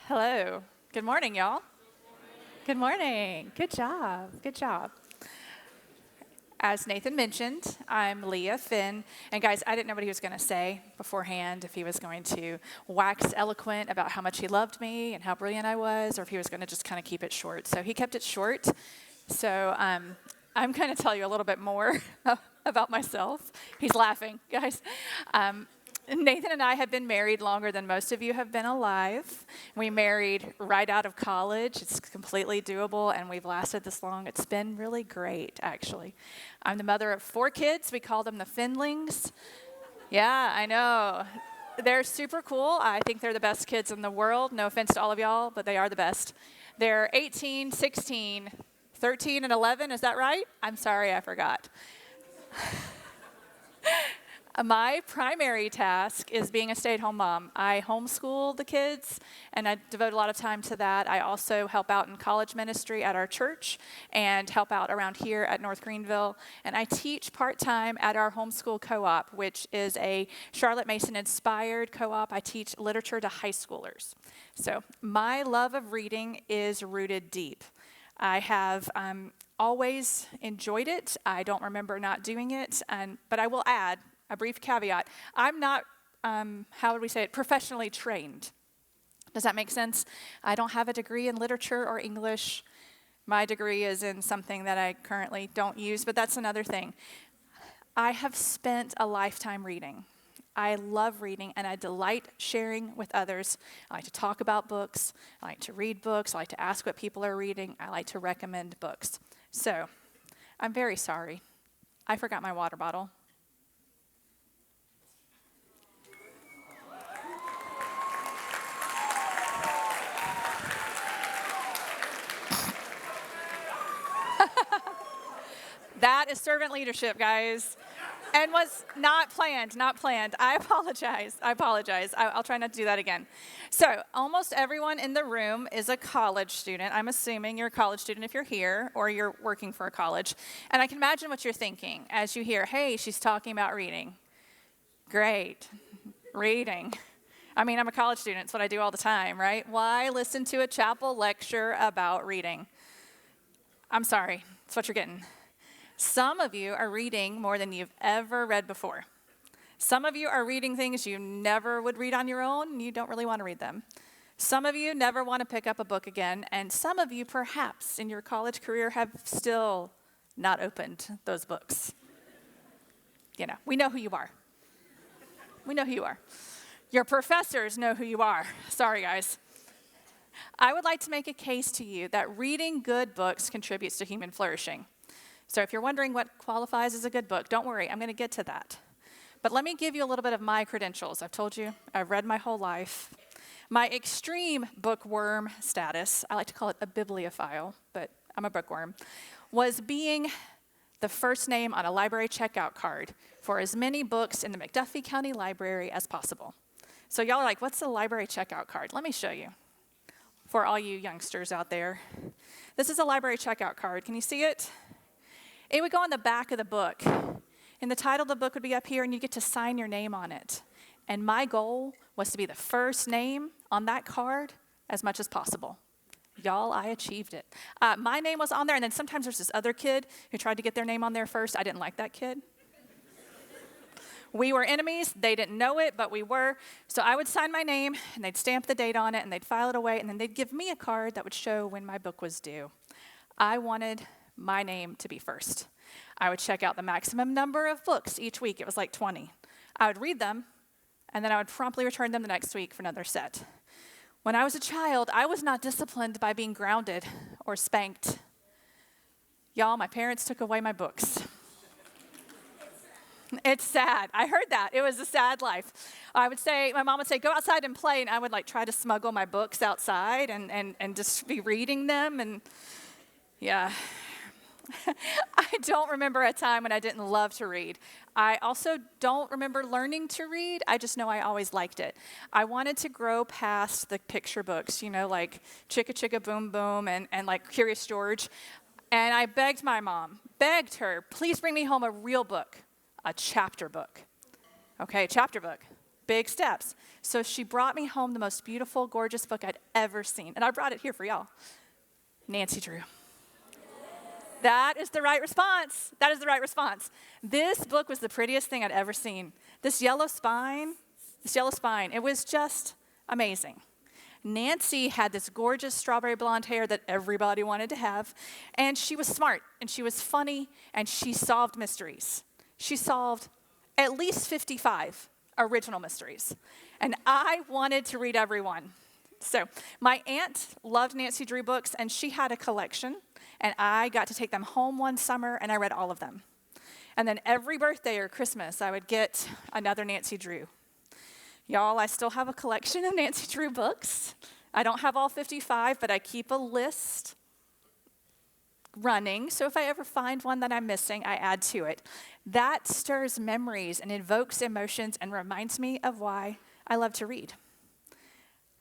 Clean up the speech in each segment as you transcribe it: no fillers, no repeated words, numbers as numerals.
Hello. Good morning, y'all. Good morning. Good job. Good job. As Nathan mentioned, I'm Leah Finn. And guys, I didn't know what he was going to say beforehand, if he was going to wax eloquent about how much he loved me and how brilliant I was, or if he was going to just kind of keep it short. So he kept it short. So I'm going to tell you a little bit more about myself. He's laughing, guys. Nathan and I have been married longer than most of you have been alive. We married right out of college. It's completely doable, and we've lasted this long. It's been really great, actually. I'm the mother of 4 kids. We call them the Finlings. Yeah, I know. They're super cool. I think they're the best kids in the world. No offense to all of y'all, but they are the best. They're 18, 16, 13, and 11. Is that right? I'm sorry, I forgot. My primary task is being a stay-at-home mom. I homeschool the kids, and I devote a lot of time to that. I also help out in college ministry at our church and help out around here at North Greenville. And I teach part-time at our homeschool co-op, which is a Charlotte Mason-inspired co-op. I teach literature to high schoolers. So my love of reading is rooted deep. I have always enjoyed it. I don't remember not doing it, but I will add a brief caveat. I'm not, how would we say it, professionally trained. Does that make sense? I don't have a degree in literature or English. My degree is in something that I currently don't use, but that's another thing. I have spent a lifetime reading. I love reading, and I delight sharing with others. I like to talk about books. I like to read books. I like to ask what people are reading. I like to recommend books. So, I'm very sorry. I forgot my water bottle. That is servant leadership, guys, and was not planned. I apologize. I'll try not to do that again. So almost everyone in the room is a college student. I'm assuming you're a college student if you're here or you're working for a college. And I can imagine what you're thinking as you hear, hey, she's talking about reading. Great, reading. I mean, I'm a college student. It's what I do all the time, right? Why listen to a chapel lecture about reading? I'm sorry. That's what you're getting. Some of you are reading more than you've ever read before. Some of you are reading things you never would read on your own, and you don't really want to read them. Some of you never want to pick up a book again, and some of you perhaps in your college career have still not opened those books. You know, we know who you are. We know who you are. Your professors know who you are. Sorry, guys. I would like to make a case to you that reading good books contributes to human flourishing. So if you're wondering what qualifies as a good book, don't worry, I'm going to get to that. But let me give you a little bit of my credentials. I've told you, I've read my whole life. My extreme bookworm status, I like to call it a bibliophile, but I'm a bookworm, was being the first name on a library checkout card for as many books in the McDuffie County Library as possible. So y'all are like, what's a library checkout card? Let me show you for all you youngsters out there. This is a library checkout card. Can you see it? It would go on the back of the book, and the title of the book would be up here, and you get to sign your name on it. And my goal was to be the first name on that card as much as possible. Y'all, I achieved it. My name was on there, and then sometimes there's this other kid who tried to get their name on there first. I didn't like that kid. We were enemies. They didn't know it, but we were. So I would sign my name, and they'd stamp the date on it, and they'd file it away, and then they'd give me a card that would show when my book was due. I wanted my name to be first. I would check out the maximum number of books each week. It was like 20. I would read them, and then I would promptly return them the next week for another set. When I was a child, I was not disciplined by being grounded or spanked. Y'all, my parents took away my books. It's sad. I heard that. It was a sad life. My mom would say, go outside and play, and I would try to smuggle my books outside and just be reading them, and yeah. I don't remember a time when I didn't love to read. I also don't remember learning to read. I just know I always liked it. I wanted to grow past the picture books, like Chicka Chicka Boom Boom and like Curious George. And I begged her, please bring me home a real book, a chapter book. Okay, chapter book. big steps. So she brought me home the most beautiful, gorgeous book I'd ever seen. And I brought it here for y'all. Nancy Drew. That is the right response. That is the right response. This book was the prettiest thing I'd ever seen. This yellow spine, it was just amazing. Nancy had this gorgeous strawberry blonde hair that everybody wanted to have, and she was smart, and she was funny, and she solved mysteries. She solved at least 55 original mysteries, and I wanted to read every one. So my aunt loved Nancy Drew books, and she had a collection, and I got to take them home one summer, and I read all of them. And then every birthday or Christmas, I would get another Nancy Drew. Y'all, I still have a collection of Nancy Drew books. I don't have all 55, but I keep a list running. So if I ever find one that I'm missing, I add to it. That stirs memories and invokes emotions and reminds me of why I love to read.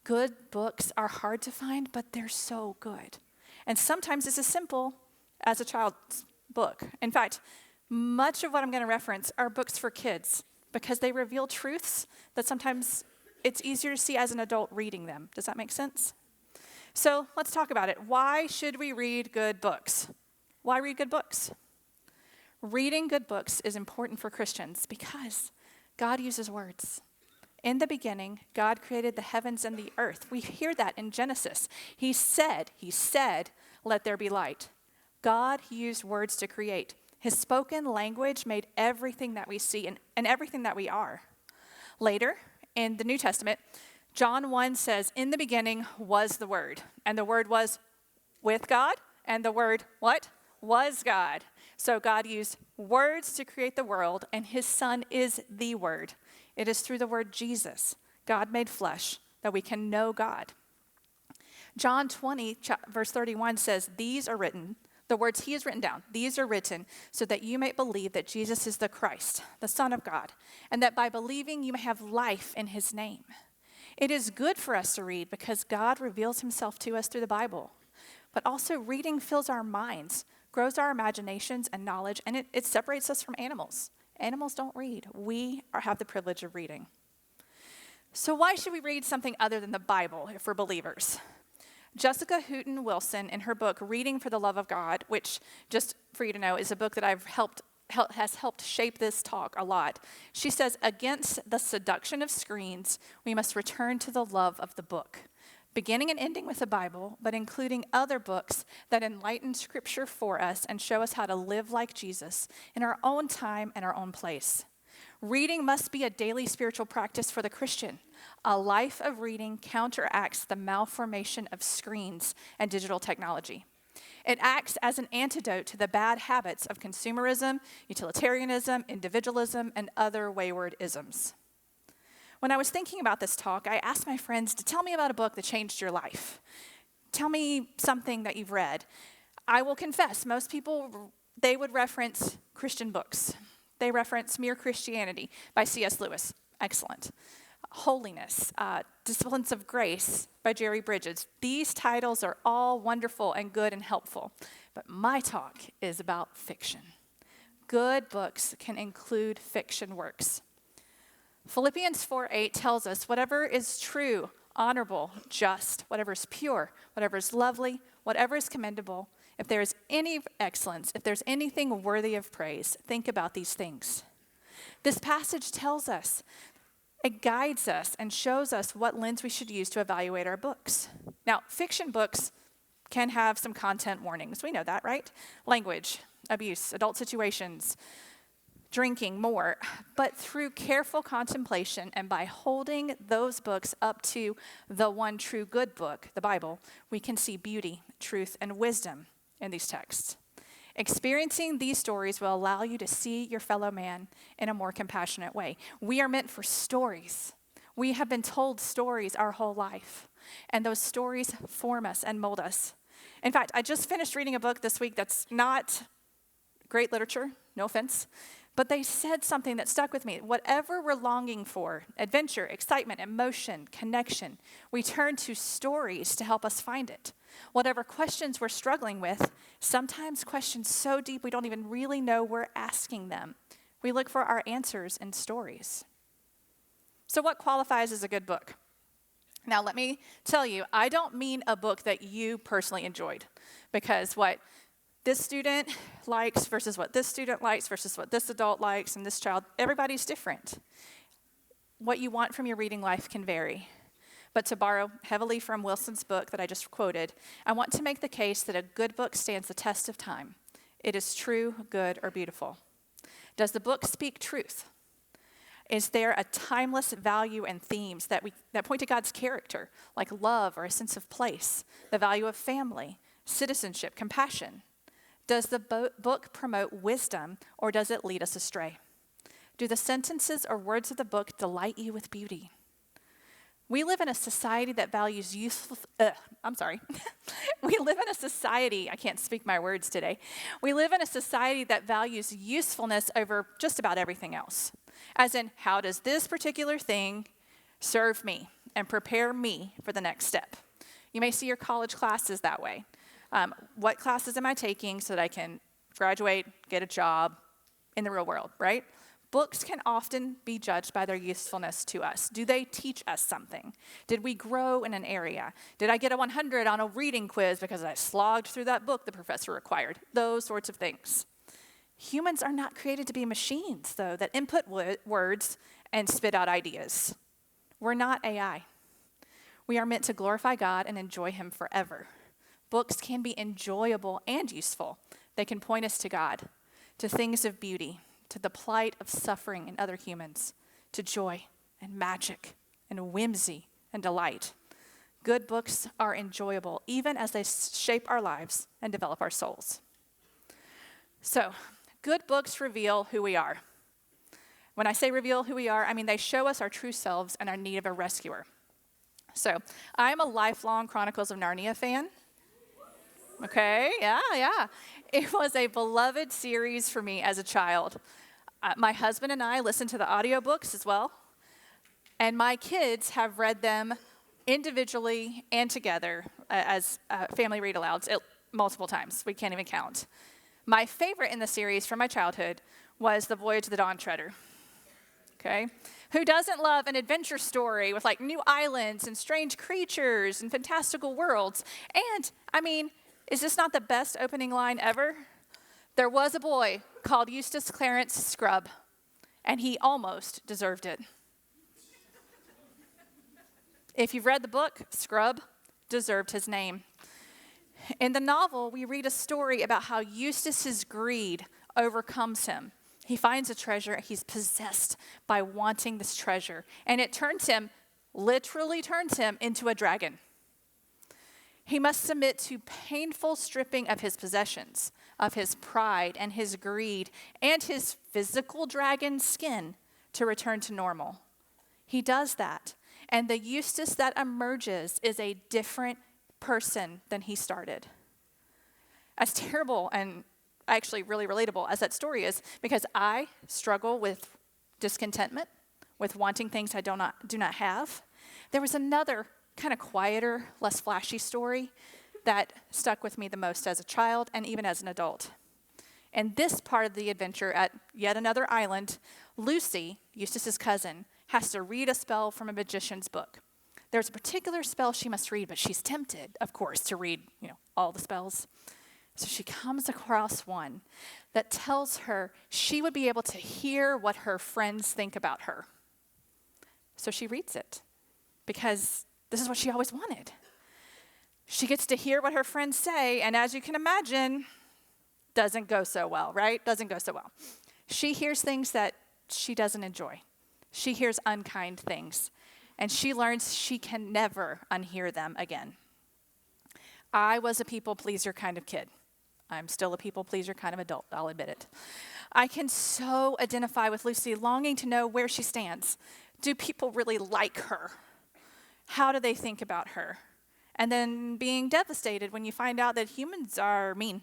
Good books are hard to find, but they're so good. And sometimes it's as simple as a child's book. In fact, much of what I'm going to reference are books for kids because they reveal truths that sometimes it's easier to see as an adult reading them. Does that make sense? So let's talk about it. Why should we read good books? Why read good books? Reading good books is important for Christians because God uses words. In the beginning, God created the heavens and the earth. We hear that in Genesis. He said, let there be light. God used words to create. His spoken language made everything that we see and everything that we are. Later, in the New Testament, John 1 says, in the beginning was the Word. And the Word was with God. And the Word, what? Was God. So God used words to create the world, and his Son is the Word. It is through the word Jesus, God made flesh, that we can know God. John 20, verse 31 says, these are written, the words he has written down, these are written so that you may believe that Jesus is the Christ, the Son of God, and that by believing you may have life in his name. It is good for us to read because God reveals himself to us through the Bible. But also reading fills our minds, grows our imaginations and knowledge, and it separates us from animals. Animals don't read. We have the privilege of reading. So why should we read something other than the Bible if we're believers? Jessica Hooten Wilson, in her book, Reading for the Love of God, which, just for you to know, is a book that has helped shape this talk a lot. She says, against the seduction of screens, we must return to the love of the book. Beginning and ending with the Bible, but including other books that enlighten Scripture for us and show us how to live like Jesus in our own time and our own place. Reading must be a daily spiritual practice for the Christian. A life of reading counteracts the malformation of screens and digital technology. It acts as an antidote to the bad habits of consumerism, utilitarianism, individualism, and other wayward isms. When I was thinking about this talk, I asked my friends to tell me about a book that changed your life. Tell me something that you've read. I will confess, most people, they would reference Christian books. They reference Mere Christianity by C.S. Lewis. Excellent. Holiness, Disciplines of Grace by Jerry Bridges. These titles are all wonderful and good and helpful. But my talk is about fiction. Good books can include fiction works. Philippians 4:8 tells us whatever is true, honorable, just, whatever is pure, whatever is lovely, whatever is commendable, if there is any excellence, if there's anything worthy of praise, think about these things. This passage tells us, it guides us and shows us what lens we should use to evaluate our books. Now, fiction books can have some content warnings. We know that, right? Language, abuse, adult situations, drinking more, but through careful contemplation and by holding those books up to the one true good book, the Bible, we can see beauty, truth, and wisdom in these texts. Experiencing these stories will allow you to see your fellow man in a more compassionate way. We are meant for stories. We have been told stories our whole life, and those stories form us and mold us. In fact, I just finished reading a book this week that's not great literature, no offense, but they said something that stuck with me. Whatever we're longing for, adventure, excitement, emotion, connection, we turn to stories to help us find it. Whatever questions we're struggling with, sometimes questions so deep we don't even really know we're asking them. We look for our answers in stories. So what qualifies as a good book? Now, let me tell you, I don't mean a book that you personally enjoyed, because what this student likes versus what this student likes versus what this adult likes and this child, everybody's different. What you want from your reading life can vary. But to borrow heavily from Wilson's book that I just quoted, I want to make the case that a good book stands the test of time. It is true, good, or beautiful. Does the book speak truth? Is there a timeless value and themes that point to God's character, like love or a sense of place, the value of family, citizenship, compassion? Does the book promote wisdom, or does it lead us astray? Do the sentences or words of the book delight you with beauty? We live in a society that values We live in a society, I can't speak my words today. We live in a society that values usefulness over just about everything else. As in, how does this particular thing serve me and prepare me for the next step? You may see your college classes that way. What classes am I taking so that I can graduate, get a job in the real world, right? Books can often be judged by their usefulness to us. Do they teach us something? Did we grow in an area? Did I get a 100 on a reading quiz because I slogged through that book the professor required? Those sorts of things. Humans are not created to be machines, though, that input words and spit out ideas. We're not AI. We are meant to glorify God and enjoy Him forever. Books can be enjoyable and useful. They can point us to God, to things of beauty, to the plight of suffering in other humans, to joy and magic and whimsy and delight. Good books are enjoyable, even as they shape our lives and develop our souls. So, good books reveal who we are. When I say reveal who we are, I mean they show us our true selves and our need of a rescuer. So, I'm a lifelong Chronicles of Narnia fan. Okay, yeah. It was a beloved series for me as a child. My husband and I listened to the audiobooks as well, and my kids have read them individually and together as family read-alouds multiple times. We can't even count. My favorite in the series from my childhood was The Voyage of the Dawn Treader. Okay? Who doesn't love an adventure story with like new islands and strange creatures and fantastical worlds? And, I mean, is this not the best opening line ever? There was a boy called Eustace Clarence Scrubb, and he almost deserved it. If you've read the book, Scrubb deserved his name. In the novel, we read a story about how Eustace's greed overcomes him. He finds a treasure, he's possessed by wanting this treasure, and it literally turns him into a dragon. He must submit to painful stripping of his possessions, of his pride and his greed, and his physical dragon skin to return to normal. He does that, and the Eustace that emerges is a different person than he started. As terrible and actually really relatable as that story is, because I struggle with discontentment, with wanting things I do not have, there was another kind of quieter, less flashy story that stuck with me the most as a child and even as an adult. In this part of the adventure at yet another island, Lucy, Eustace's cousin, has to read a spell from a magician's book. There's a particular spell she must read, but she's tempted, of course, to read, all the spells. So she comes across one that tells her she would be able to hear what her friends think about her. So she reads it because this is what she always wanted. She gets to hear what her friends say, and as you can imagine, doesn't go so well, right? Doesn't go so well. She hears things that she doesn't enjoy. She hears unkind things, and she learns she can never unhear them again. I was a people pleaser kind of kid. I'm still a people pleaser kind of adult, I'll admit it. I can so identify with Lucy, longing to know where she stands. Do people really like her? How do they think about her? And then being devastated when you find out that humans are mean.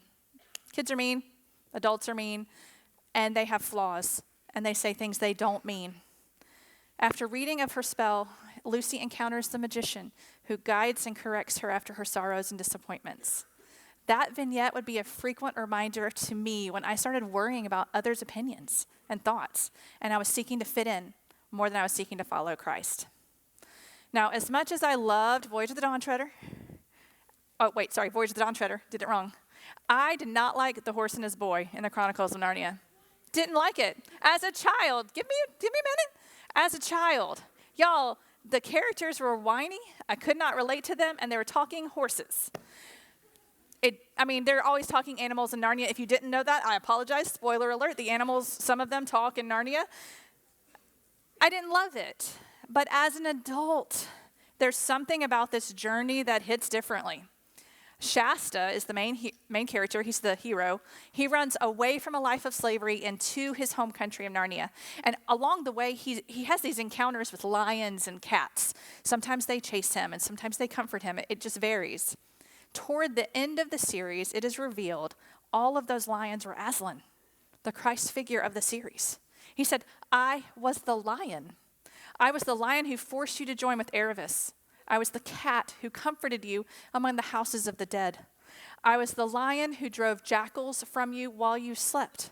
Kids are mean, adults are mean, and they have flaws, and they say things they don't mean. After reading of her spell, Lucy encounters the magician who guides and corrects her after her sorrows and disappointments. That vignette would be a frequent reminder to me when I started worrying about others' opinions and thoughts, and I was seeking to fit in, more than I was seeking to follow Christ. Now, as much as I loved Voyage of the Dawn Treader, Voyage of the Dawn Treader, did it wrong. I did not like the horse and his boy in the Chronicles of Narnia. Didn't like it. As a child, give me a minute. As a child, y'all, the characters were whiny. I could not relate to them, and they were talking horses. They're always talking animals in Narnia. If you didn't know that, I apologize. Spoiler alert, the animals, some of them talk in Narnia. I didn't love it. But as an adult, there's something about this journey that hits differently. Shasta is the main character. He's the hero. He runs away from a life of slavery into his home country of Narnia. And along the way, he has these encounters with lions and cats. Sometimes they chase him, and sometimes they comfort him. It just varies. Toward the end of the series, it is revealed all of those lions were Aslan, the Christ figure of the series. He said, I was the lion. I was the lion who forced you to join with Aravis. I was the cat who comforted you among the houses of the dead. I was the lion who drove jackals from you while you slept.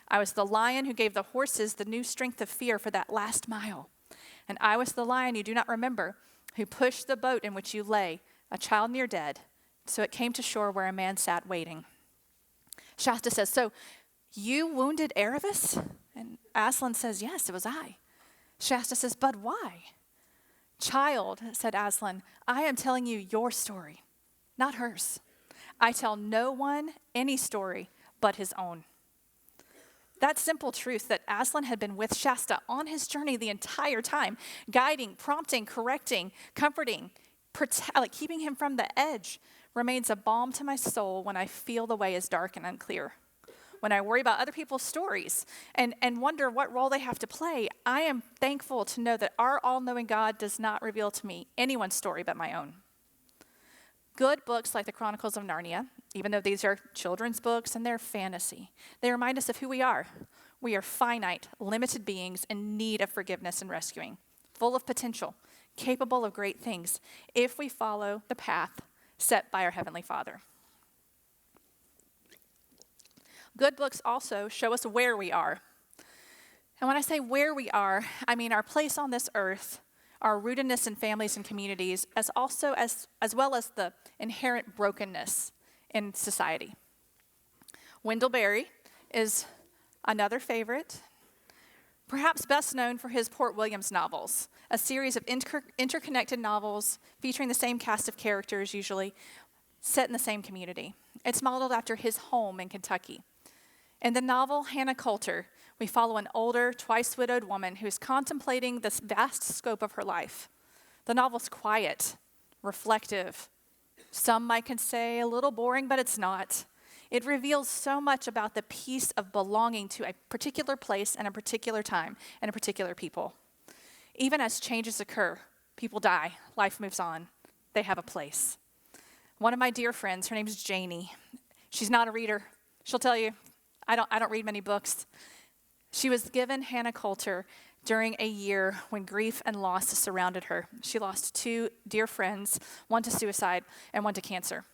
I was the lion who gave the horses the new strength of fear for that last mile. And I was the lion you do not remember, who pushed the boat in which you lay, a child near dead, so it came to shore where a man sat waiting. Shasta says, so you wounded Aravis? And Aslan says, yes, it was I. Shasta says, but why? Child, said Aslan, I am telling you your story, not hers. I tell no one any story but his own. That simple truth that Aslan had been with Shasta on his journey the entire time, guiding, prompting, correcting, comforting, keeping him from the edge, remains a balm to my soul when I feel the way is dark and unclear. When I worry about other people's stories and wonder what role they have to play, I am thankful to know that our all-knowing God does not reveal to me anyone's story but my own. Good books like the Chronicles of Narnia, even though these are children's books and they're fantasy, they remind us of who we are. We are finite, limited beings in need of forgiveness and rescuing, full of potential, capable of great things, if we follow the path set by our Heavenly Father. Good books also show us where we are. And when I say where we are, I mean our place on this earth, our rootedness in families and communities, as well as the inherent brokenness in society. Wendell Berry is another favorite, perhaps best known for his Port Williams novels, a series of interconnected novels featuring the same cast of characters, usually set in the same community. It's modeled after his home in Kentucky. In the novel Hannah Coulter, we follow an older, twice-widowed woman who is contemplating this vast scope of her life. The novel's quiet, reflective. Some might say a little boring, but it's not. It reveals so much about the peace of belonging to a particular place and a particular time and a particular people. Even as changes occur, people die, life moves on, they have a place. One of my dear friends, her name is Janie. She's not a reader. She'll tell you, I don't read many books. She was given Hannah Coulter during a year when grief and loss surrounded her. She lost 2 dear friends, one to suicide and one to cancer.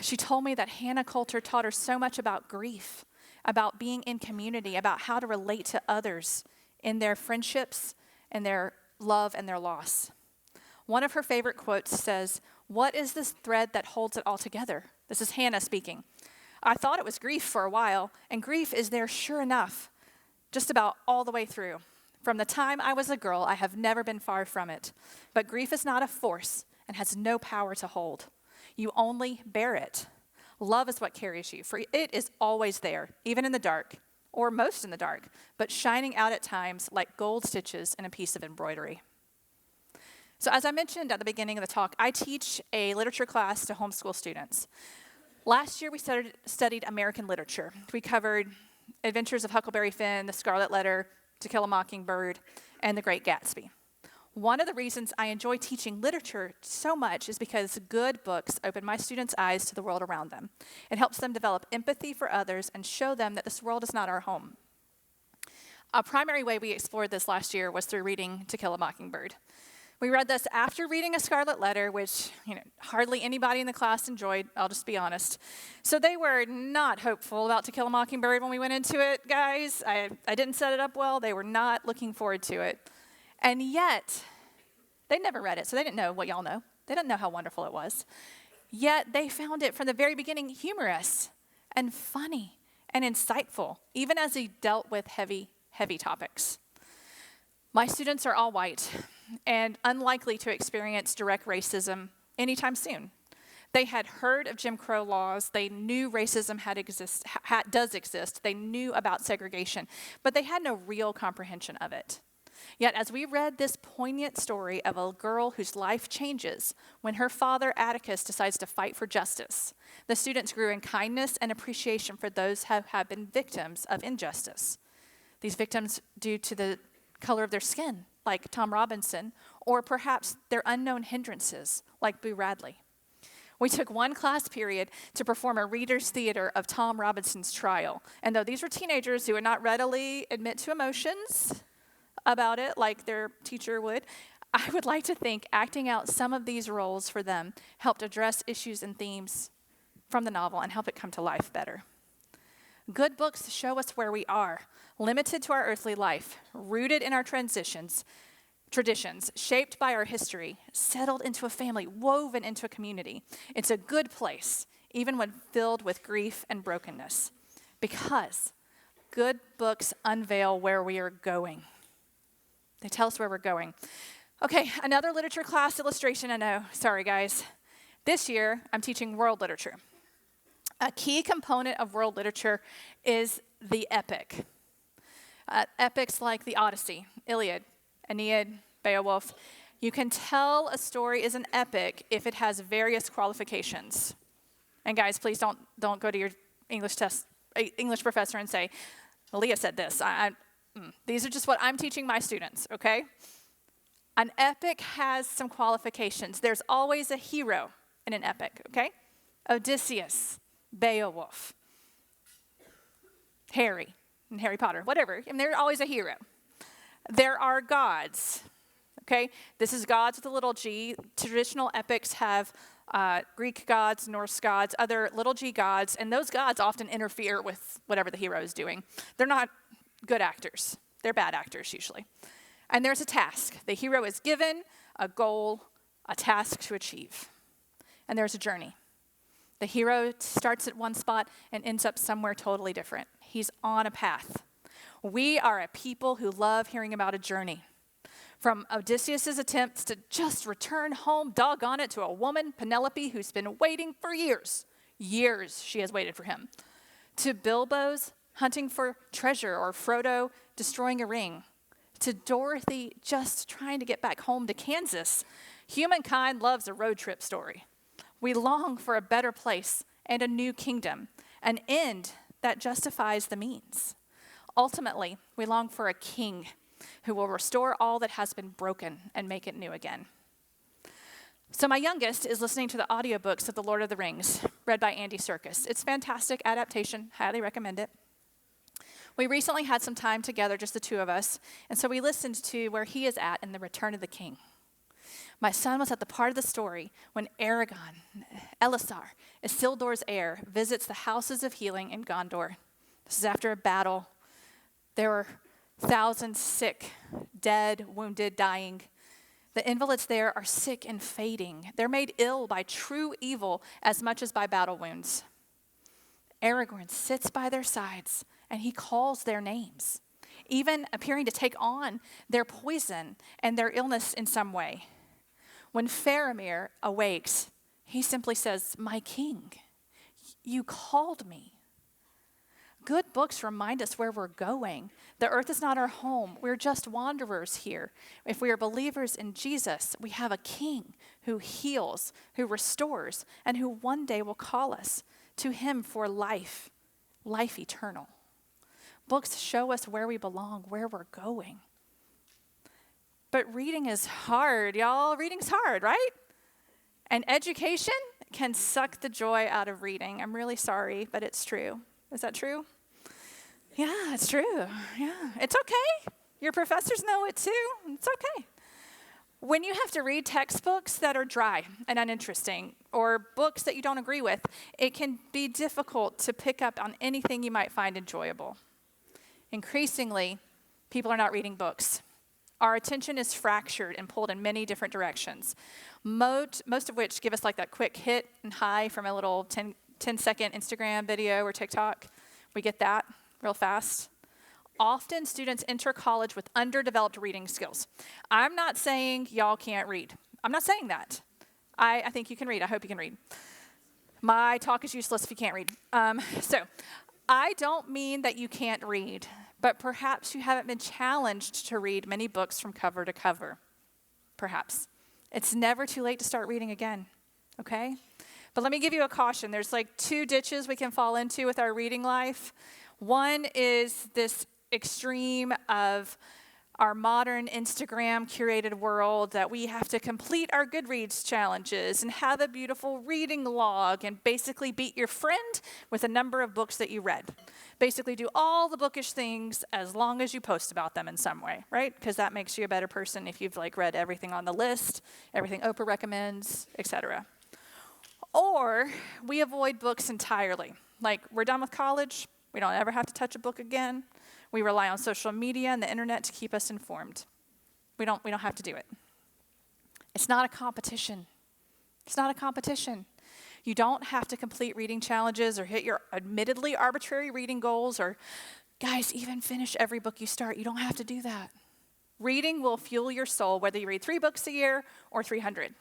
She told me that Hannah Coulter taught her so much about grief, about being in community, about how to relate to others in their friendships and their love and their loss. One of her favorite quotes says, "What is this thread that holds it all together?" This is Hannah speaking. I thought it was grief for a while, and grief is there sure enough, just about all the way through. From the time I was a girl, I have never been far from it. But grief is not a force and has no power to hold. You only bear it. Love is what carries you, for it is always there, even in the dark, or most in the dark, but shining out at times like gold stitches in a piece of embroidery. So as I mentioned at the beginning of the talk, I teach a literature class to homeschool students. Last year, we studied American literature. We covered Adventures of Huckleberry Finn, The Scarlet Letter, To Kill a Mockingbird, and The Great Gatsby. One of the reasons I enjoy teaching literature so much is because good books open my students' eyes to the world around them. It helps them develop empathy for others and show them that this world is not our home. A primary way we explored this last year was through reading To Kill a Mockingbird. We read this after reading A Scarlet Letter, which hardly anybody in the class enjoyed, I'll just be honest. So they were not hopeful about To Kill a Mockingbird when we went into it, guys. I didn't set it up well. They were not looking forward to it. And yet, they never read it, so they didn't know what y'all know. They didn't know how wonderful it was. Yet they found it from the very beginning humorous and funny and insightful, even as he dealt with heavy, heavy topics. My students are all white and unlikely to experience direct racism anytime soon. They had heard of Jim Crow laws. They knew racism does exist. They knew about segregation, but they had no real comprehension of it. Yet as we read this poignant story of a girl whose life changes when her father, Atticus, decides to fight for justice, the students grew in kindness and appreciation for those who have been victims of injustice. These victims due to the color of their skin, like Tom Robinson, or perhaps their unknown hindrances, like Boo Radley. We took one class period to perform a reader's theater of Tom Robinson's trial. And though these were teenagers who would not readily admit to emotions about it like their teacher would, I would like to think acting out some of these roles for them helped address issues and themes from the novel and help it come to life better. Good books show us where we are, limited to our earthly life, rooted in our traditions, shaped by our history, settled into a family, woven into a community. It's a good place, even when filled with grief and brokenness, because good books unveil where we are going. They tell us where we're going. Okay, another literature class illustration, I know. Sorry, guys. This year, I'm teaching world literature. A key component of world literature is the epic. Epics like the Odyssey, Iliad, Aeneid, Beowulf. You can tell a story is an epic if it has various qualifications. And guys, please don't go to your English professor and say, Leah said this. These are just what I'm teaching my students, okay? An epic has some qualifications. There's always a hero in an epic, okay? Odysseus, Beowulf, Harry, and Harry Potter, whatever. And there's always a hero. There are gods, okay? This is gods with a little g. Traditional epics have Greek gods, Norse gods, other little g gods, and those gods often interfere with whatever the hero is doing. They're not good actors. They're bad actors usually. And there's a task. The hero is given a goal, a task to achieve. And there's a journey. The hero starts at one spot and ends up somewhere totally different. He's on a path. We are a people who love hearing about a journey. From Odysseus' attempts to just return home, doggone it, to a woman, Penelope, who's been waiting for years. Years she has waited for him. To Bilbo's hunting for treasure, or Frodo destroying a ring. To Dorothy just trying to get back home to Kansas. Humankind loves a road trip story. We long for a better place and a new kingdom, an end that justifies the means. Ultimately, we long for a king who will restore all that has been broken and make it new again. So my youngest is listening to the audiobooks of The Lord of the Rings, read by Andy Serkis. It's a fantastic adaptation. Highly recommend it. We recently had some time together, just the two of us, and so we listened to where he is at in The Return of the King. My son was at the part of the story when Aragorn, Elisar, Isildur's heir, visits the houses of healing in Gondor. This is after a battle. There were thousands sick, dead, wounded, dying. The invalids there are sick and fading. They're made ill by true evil as much as by battle wounds. Aragorn sits by their sides, and he calls their names, even appearing to take on their poison and their illness in some way. When Faramir awakes, he simply says, "My king, you called me." Good books remind us where we're going. The earth is not our home. We're just wanderers here. If we are believers in Jesus, we have a king who heals, who restores, and who one day will call us to him for life, life eternal. Books show us where we belong, where we're going. But reading is hard, y'all. Reading's hard, right? And education can suck the joy out of reading. I'm really sorry, but it's true. Is that true? Yeah, it's true. Yeah, it's okay. Your professors know it too. It's okay. When you have to read textbooks that are dry and uninteresting, or books that you don't agree with, it can be difficult to pick up on anything you might find enjoyable. Increasingly, people are not reading books. Our attention is fractured and pulled in many different directions, most of which give us like that quick hit and high from a little 10-second Instagram video or TikTok. We get that real fast. Often, students enter college with underdeveloped reading skills. I'm not saying y'all can't read. I'm not saying that. I think you can read. I hope you can read. My talk is useless if you can't read. So I don't mean that you can't read, but perhaps you haven't been challenged to read many books from cover to cover. Perhaps. It's never too late to start reading again, okay? But let me give you a caution. There's like 2 ditches we can fall into with our reading life. One is this extreme of our modern Instagram curated world that we have to complete our Goodreads challenges and have a beautiful reading log and basically beat your friend with a number of books that you read. Basically do all the bookish things as long as you post about them in some way, right? Because that makes you a better person if you've like read everything on the list, everything Oprah recommends, etc. Or we avoid books entirely. Like we're done with college, we don't ever have to touch a book again. We rely on social media and the internet to keep us informed. We don't have to do it. It's not a competition. It's not a competition. You don't have to complete reading challenges or hit your admittedly arbitrary reading goals or, guys, even finish every book you start. You don't have to do that. Reading will fuel your soul whether you read 3 books a year or 300.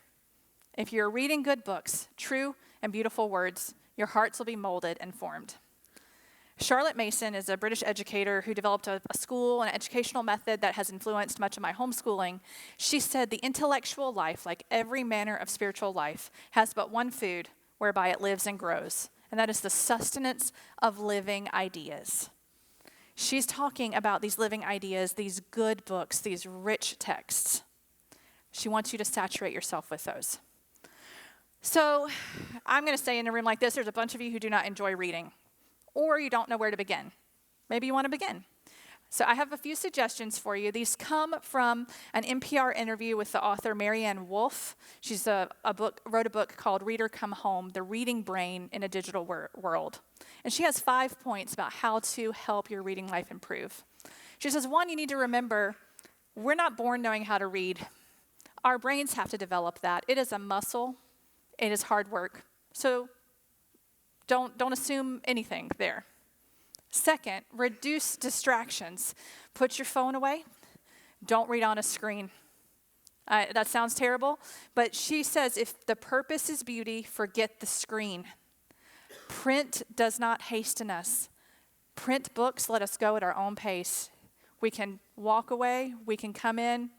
If you're reading good books, true and beautiful words, your hearts will be molded and formed. Charlotte Mason is a British educator who developed a school and educational method that has influenced much of my homeschooling. She said the intellectual life, like every manner of spiritual life, has but one food whereby it lives and grows, and that is the sustenance of living ideas. She's talking about these living ideas, these good books, these rich texts. She wants you to saturate yourself with those. So I'm going to say in a room like this, there's a bunch of you who do not enjoy reading, or you don't know where to begin. Maybe you want to begin. So I have a few suggestions for you. These come from an NPR interview with the author Marianne Wolf. She's wrote a book called Reader Come Home, The Reading Brain in a Digital World. And she has 5 points about how to help your reading life improve. She says, 1, you need to remember, we're not born knowing how to read. Our brains have to develop that. It is a muscle. It is hard work. So don't assume anything there. 2nd, reduce distractions. Put your phone away. Don't read on a screen. That sounds terrible, but she says if the purpose is beauty, forget the screen. Print does not hasten us. Print books let us go at our own pace. We can walk away. We can come in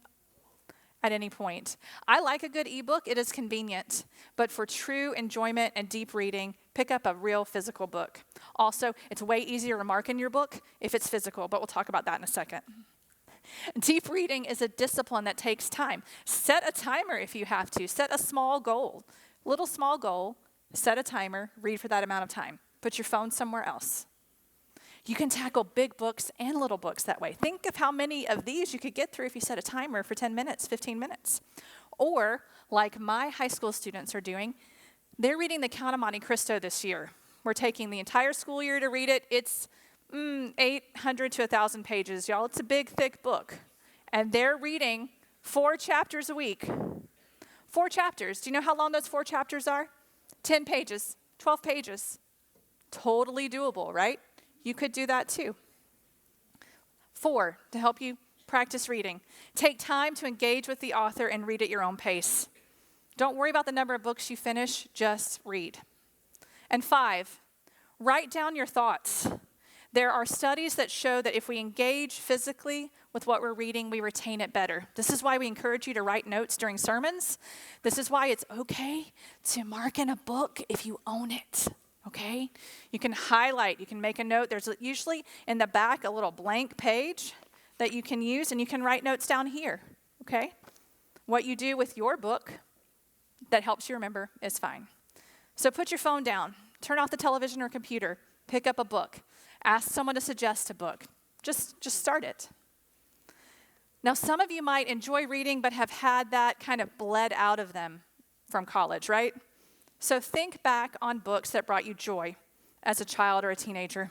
at any point. I like a good ebook. It is convenient. But for true enjoyment and deep reading, pick up a real physical book. Also, it's way easier to mark in your book if it's physical, but we'll talk about that in a second. Deep reading is a discipline that takes time. Set a timer if you have to. Set a small goal. Little small goal. Set a timer. Read for that amount of time. Put your phone somewhere else. You can tackle big books and little books that way. Think of how many of these you could get through if you set a timer for 10 minutes, 15 minutes. Or, like my high school students are doing, they're reading The Count of Monte Cristo this year. We're taking the entire school year to read it. It's 800 to 1,000 pages, y'all. It's a big, thick book. And they're reading 4 chapters a week. 4 chapters. Do you know how long those 4 chapters are? 10 pages, 12 pages. Totally doable, right? You could do that too. 4, to help you practice reading. Take time to engage with the author and read at your own pace. Don't worry about the number of books you finish, just read. And 5, write down your thoughts. There are studies that show that if we engage physically with what we're reading, we retain it better. This is why we encourage you to write notes during sermons. This is why it's okay to mark in a book if you own it. Okay? You can highlight, you can make a note. There's usually in the back a little blank page that you can use, and you can write notes down here. Okay? What you do with your book that helps you remember is fine. So put your phone down, turn off the television or computer, pick up a book, ask someone to suggest a book. Just start it. Now, some of you might enjoy reading but have had that kind of bled out of them from college, right? So think back on books that brought you joy as a child or a teenager.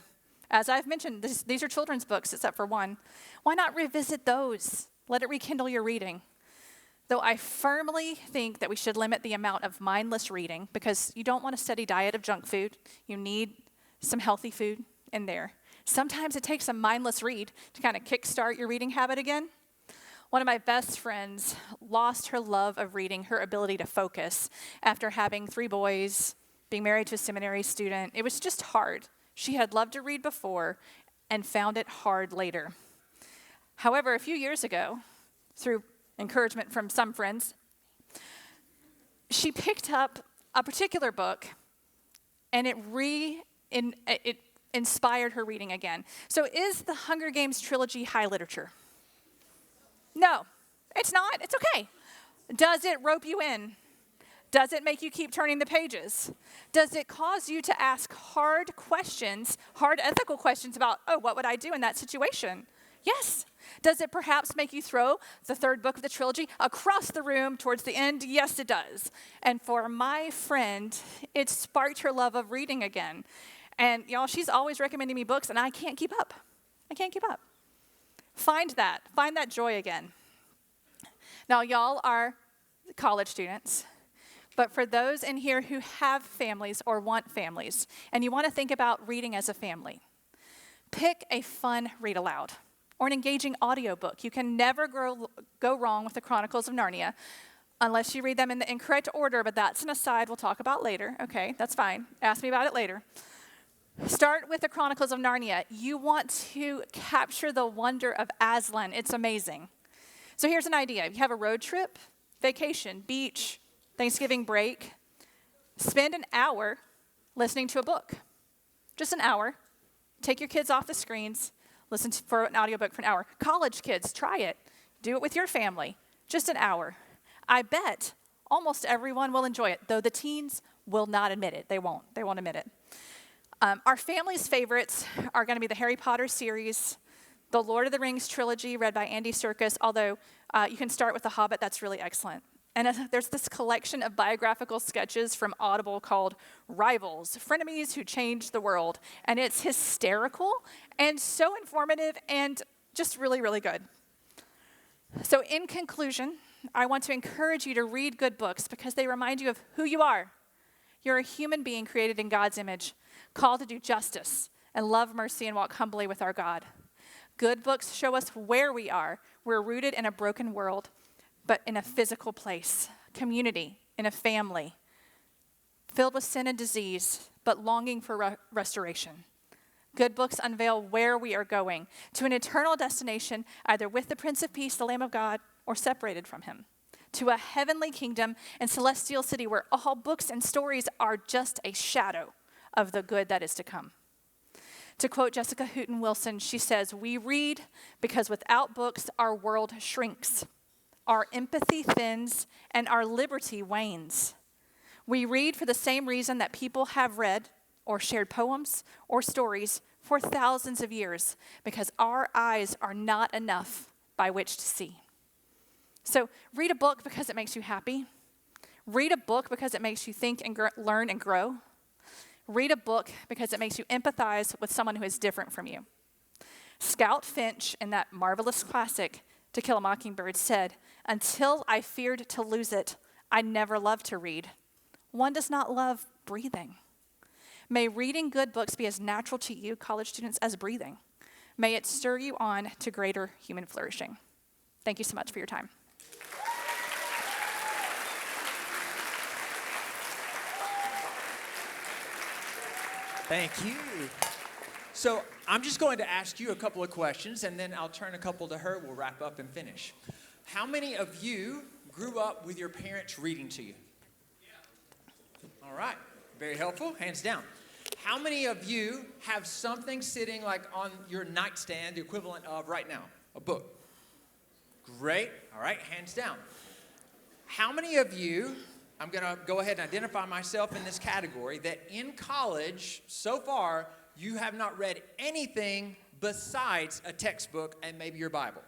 As I've mentioned, these are children's books except for one. Why not revisit those? Let it rekindle your reading. Though I firmly think that we should limit the amount of mindless reading because you don't want a steady diet of junk food. You need some healthy food in there. Sometimes it takes a mindless read to kind of kickstart your reading habit again. One of my best friends lost her love of reading, her ability to focus, after having 3 boys, being married to a seminary student. It was just hard. She had loved to read before and found it hard later. However, a few years ago, through encouragement from some friends, she picked up a particular book, and it inspired her reading again. So is the Hunger Games trilogy high literature? No, it's not. It's okay. Does it rope you in? Does it make you keep turning the pages? Does it cause you to ask hard questions, hard ethical questions about, what would I do in that situation? Yes. Does it perhaps make you throw the 3rd book of the trilogy across the room towards the end? Yes, it does. And for my friend, it sparked her love of reading again. And y'all, she's always recommending me books, and I can't keep up. Find that joy again. Now, y'all are college students, but for those in here who have families or want families, and you want to think about reading as a family, pick a fun read aloud or an engaging audiobook. You can never go wrong with the Chronicles of Narnia unless you read them in the incorrect order, but that's an aside we'll talk about later. Okay, that's fine. Ask me about it later. Start with the Chronicles of Narnia. You want to capture the wonder of Aslan. It's amazing. So here's an idea. You have a road trip, vacation, beach, Thanksgiving break. Spend an hour listening to a book. Just an hour. Take your kids off the screens. Listen for an audiobook for an hour. College kids, try it. Do it with your family. Just an hour. I bet almost everyone will enjoy it, though the teens will not admit it. They won't admit it. Our family's favorites are going to be the Harry Potter series, the Lord of the Rings trilogy read by Andy Serkis, although you can start with The Hobbit. That's really excellent. And there's this collection of biographical sketches from Audible called Rivals, Frenemies Who Changed the World. And it's hysterical and so informative and just really, really good. So in conclusion, I want to encourage you to read good books because they remind you of who you are. You're a human being created in God's image, called to do justice and love mercy and walk humbly with our God. Good books show us where we are. We're rooted in a broken world, but in a physical place, community, in a family, filled with sin and disease, but longing for restoration. Good books unveil where we are going, to an eternal destination, either with the Prince of Peace, the Lamb of God, or separated from him, to a heavenly kingdom and celestial city where all books and stories are just a shadow of the good that is to come. To quote Jessica Houghton Wilson, she says, "We read because without books, our world shrinks, our empathy thins, and our liberty wanes. We read for the same reason that people have read or shared poems or stories for thousands of years, because our eyes are not enough by which to see." So read a book because it makes you happy. Read a book because it makes you think and learn and grow. Read a book because it makes you empathize with someone who is different from you. Scout Finch, in that marvelous classic, To Kill a Mockingbird, said, "Until I feared to lose it, I never loved to read." One does not love breathing. May reading good books be as natural to you, college students, as breathing. May it stir you on to greater human flourishing. Thank you so much for your time. Thank you. So I'm just going to ask you a couple of questions, and then I'll turn a couple to her. We'll wrap up and finish. How many of you grew up with your parents reading to you? All right. Very helpful. Hands down. How many of you have something sitting like on your nightstand, the equivalent of right now, a book? Great. All right. Hands down. How many of you, I'm going to go ahead and identify myself in this category, that in college, so far, you have not read anything besides a textbook and maybe your Bible?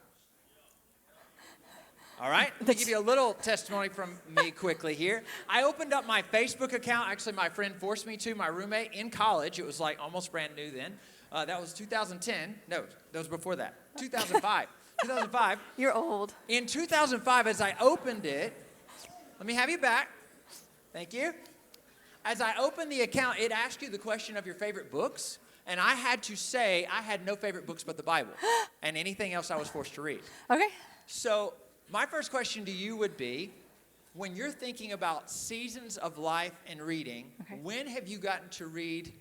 All right, let me give you a little testimony from me quickly here. I opened up my Facebook account. Actually, my friend forced me to, my roommate in college. It was like almost brand new then. That was 2010. No, that was before that. 2005. 2005. You're old. In 2005, as I opened it, let me have you back. Thank you. As I opened the account, it asked you the question of your favorite books. And I had to say I had no favorite books but the Bible and anything else I was forced to read. Okay. So my first question to you would be, when you're thinking about seasons of life and reading, when have you gotten to read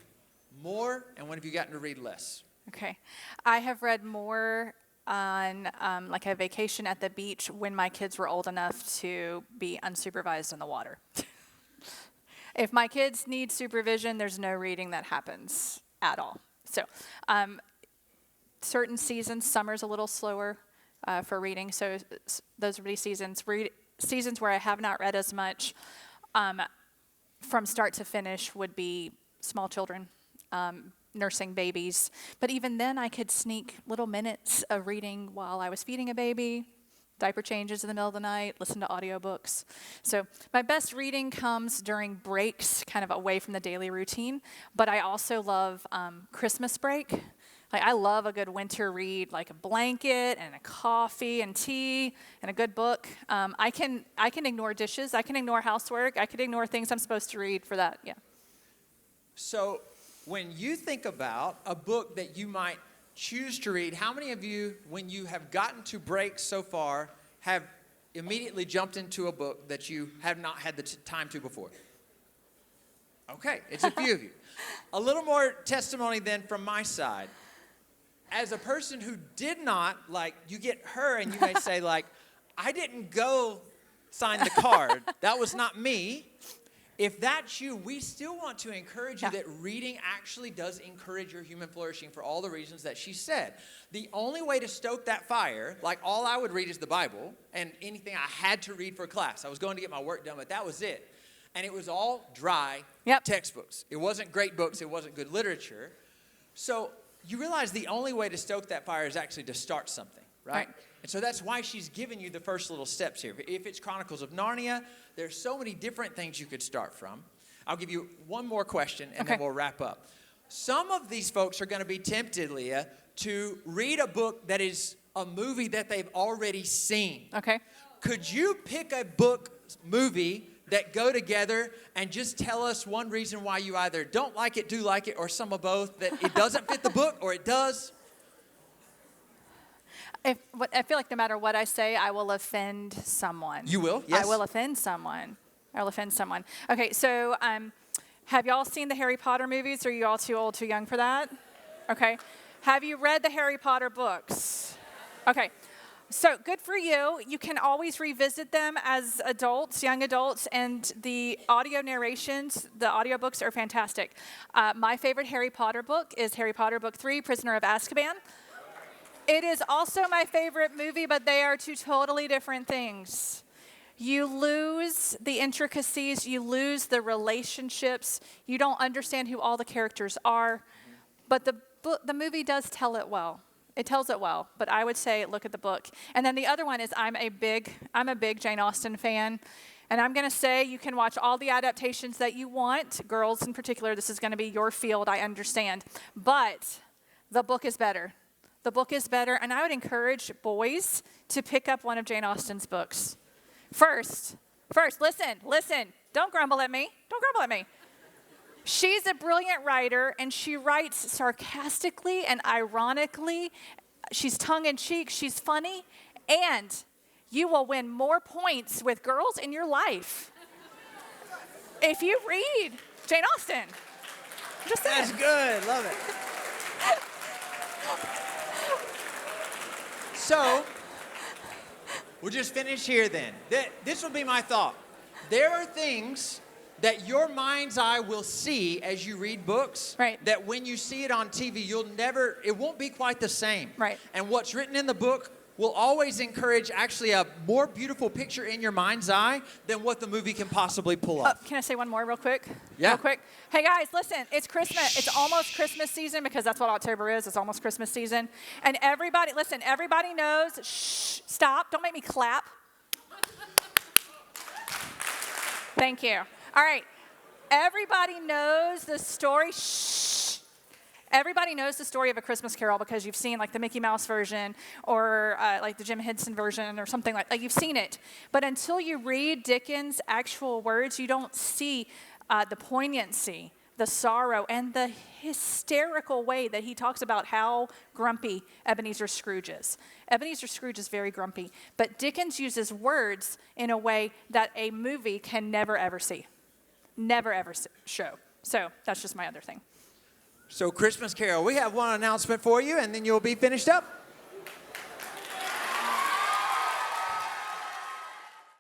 more and when have you gotten to read less? Okay. I have read more on like a vacation at the beach when my kids were old enough to be unsupervised in the water. If my kids need supervision, there's no reading that happens at all. So certain seasons, summer's a little slower for reading. So those would be seasons where I have not read as much from start to finish would be small children, nursing babies. But even then I could sneak little minutes of reading while I was feeding a baby, diaper changes in the middle of the night, listen to audiobooks. So my best reading comes during breaks, kind of away from the daily routine. But I also love Christmas break. Like I love a good winter read, like a blanket and a coffee and tea and a good book. I can ignore dishes. I can ignore housework. I can ignore things I'm supposed to read for that. Yeah. So when you think about a book that you might choose to read, how many of you, when you have gotten to breaks so far, have immediately jumped into a book that you have not had the time to before? Okay, it's a few of you. A little more testimony then from my side. As a person who did not, like, you get her and you may say, like, I didn't go sign the card. That was not me. If that's you, we still want to encourage you that reading actually does encourage your human flourishing for all the reasons that she said. The only way to stoke that fire, like all I would read is the Bible and anything I had to read for class. I was going to get my work done, but that was it. And it was all dry textbooks. It wasn't great books. It wasn't good literature. So you realize the only way to stoke that fire is actually to start something, right? And so that's why she's given you the first little steps here. If it's Chronicles of Narnia, there's so many different things you could start from. I'll give you one more question, and then we'll wrap up. Some of these folks are going to be tempted, Leah, to read a book that is a movie that they've already seen. Okay. Could you pick a book, movie, that go together and just tell us one reason why you either don't like it, do like it, or some of both, that it doesn't fit the book or it does? I feel like no matter what I say, I will offend someone. You will? Yes. I will offend someone. I will offend someone. Okay, so have y'all seen the Harry Potter movies? Or are you all too old, too young for that? Okay. Have you read the Harry Potter books? Okay. So good for you. You can always revisit them as adults, young adults, and the audio narrations, the audiobooks are fantastic. My favorite Harry Potter book is Harry Potter Book 3, Prisoner of Azkaban. It is also my favorite movie, but they are two totally different things. You lose the intricacies, you lose the relationships, you don't understand who all the characters are, but the movie does tell it well. It tells it well, but I would say look at the book. And then the other one is I'm a big Jane Austen fan, and I'm going to say you can watch all the adaptations that you want, girls in particular. This is going to be your field, I understand, but the book is better. The book is better, and I would encourage boys to pick up one of Jane Austen's books. First, listen. Don't grumble at me. She's a brilliant writer, and she writes sarcastically and ironically. She's tongue-in-cheek. She's funny, and you will win more points with girls in your life if you read Jane Austen. Just saying. That's good. Love it. So, we'll just finish here then. This will be my thought. There are things that your mind's eye will see as you read books, that when you see it on TV, it won't be quite the same. Right. And what's written in the book will always encourage actually a more beautiful picture in your mind's eye than what the movie can possibly pull off. Can I say one more real quick? Yeah. Real quick. Hey guys, listen, it's Christmas. Shh. It's almost Christmas season because that's what October is. It's almost Christmas season. And everybody knows, shh, stop, don't make me clap. Thank you. All right. Everybody knows the story. Shh. Everybody knows the story of A Christmas Carol because you've seen like the Mickey Mouse version or like the Jim Henson version or something like you've seen it. But until you read Dickens' actual words, you don't see the poignancy, the sorrow, and the hysterical way that he talks about how grumpy Ebenezer Scrooge is. Ebenezer Scrooge is very grumpy, but Dickens uses words in a way that a movie can never, ever see. Never, ever show. So that's just my other thing. So Christmas Carol, we have one announcement for you, and then you'll be finished up.